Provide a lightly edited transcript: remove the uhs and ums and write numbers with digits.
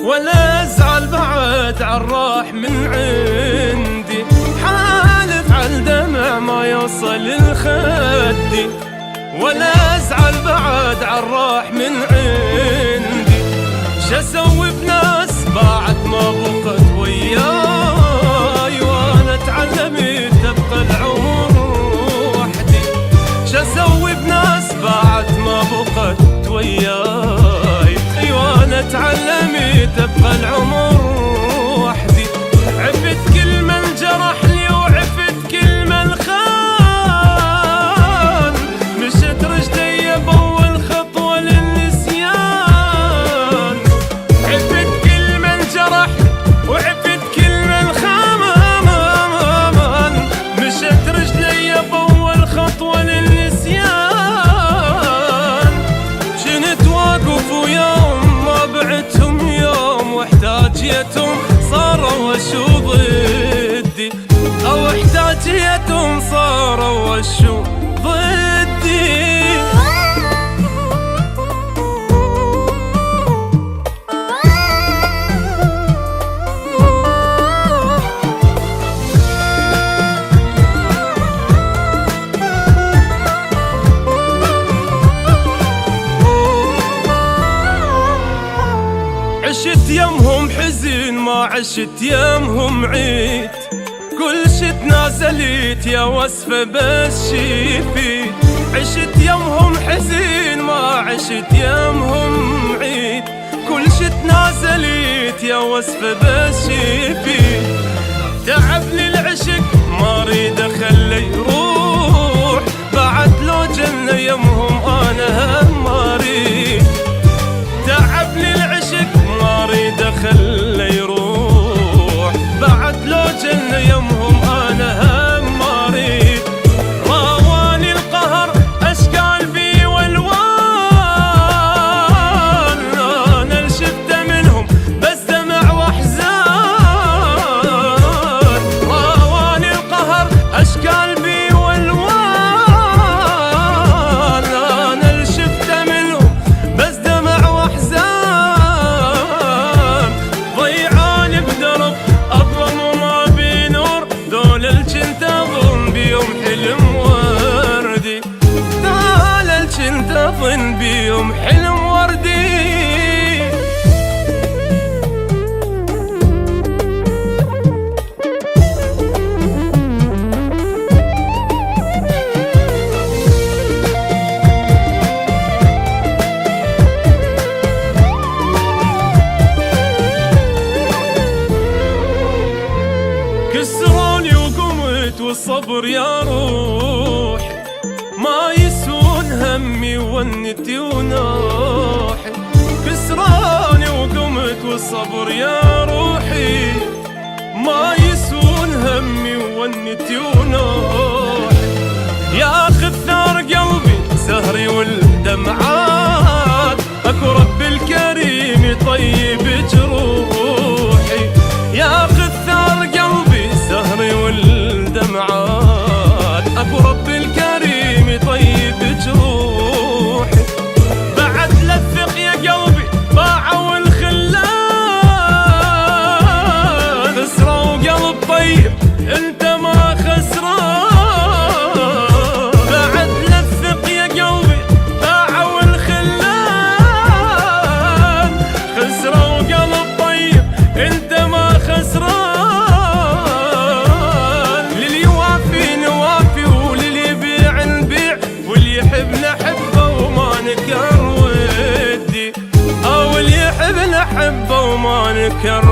ولا ازعل بعد عالراح من عندي، حالف عالدمع ما يوصل الخدي، ولا ازعل بعد عالراح من عندي. شاسوي بناس بعد ما بقت وياي، وانا تعلمت تبقى العمر وحدي. شاسوي بناس بعد ما بقت وياي، وانا تعلمت تبقى العمر وحدي. عفت كل من جرح لي وعفت كل من خان، مشت رجلي بأول خطوة للنسيان. عفت كل من جرح وعفت كل من خان، مشت رجلي بأول خطوة للنسيان. جنت واقف ويوم ما بعتهم يوم، واحتاجيتهم صاروا وشو ضدي، او احتاجيتهم صاروا وشو ضدي. عشت يمهم حزين ما عشت يمهم عيد، كل شي تنازلت يا وصفة بس شيفي. عشت يمهم حزين ما عشت يمهم عيد، كل شي تنازلت يا وصفة بس شيفي. تعبني العشق ما اريد اخلي يروح، بعد لو جنة يمهم انا هم ما اريد. تعبني العشق ما اريد اخلي يروح، بعد لو جنة يمهم انا هم ما اريد. راواني القهر اشكال بي والوان، انا اللي شفته منهم بس دمع واحزان. راواني القهر اشكال بي والوان، انا اللي شفته منهم بس دمع واحزان. ضيعاني بدرب اظلم وما بي نور، دول الجنت اظن بيوم حلم وردي، دول الجنت اظن بيوم حلم وردي. كسروني وقمت والصبر يا روحي، ما يسون همي ونتي وناحي. كسروني وقمت والصبر يا روحي، ما يسون همي ونتي وناحي. ياخذ ثار قلبي سهري والدمعات، اكو رب الكريم يطيب جروحي. ياخذ ثار قلبي سهري والدمعات، اكو رب الكريم يطيب جروحي. بعد لفق يا قلبي باعوا الخلان، خسروا قلب طيب انت ما خسران. بعد لفق يا قلبي باعوا الخلان، خسروا قلب طيب انت ما خسران. نحبه وما نكر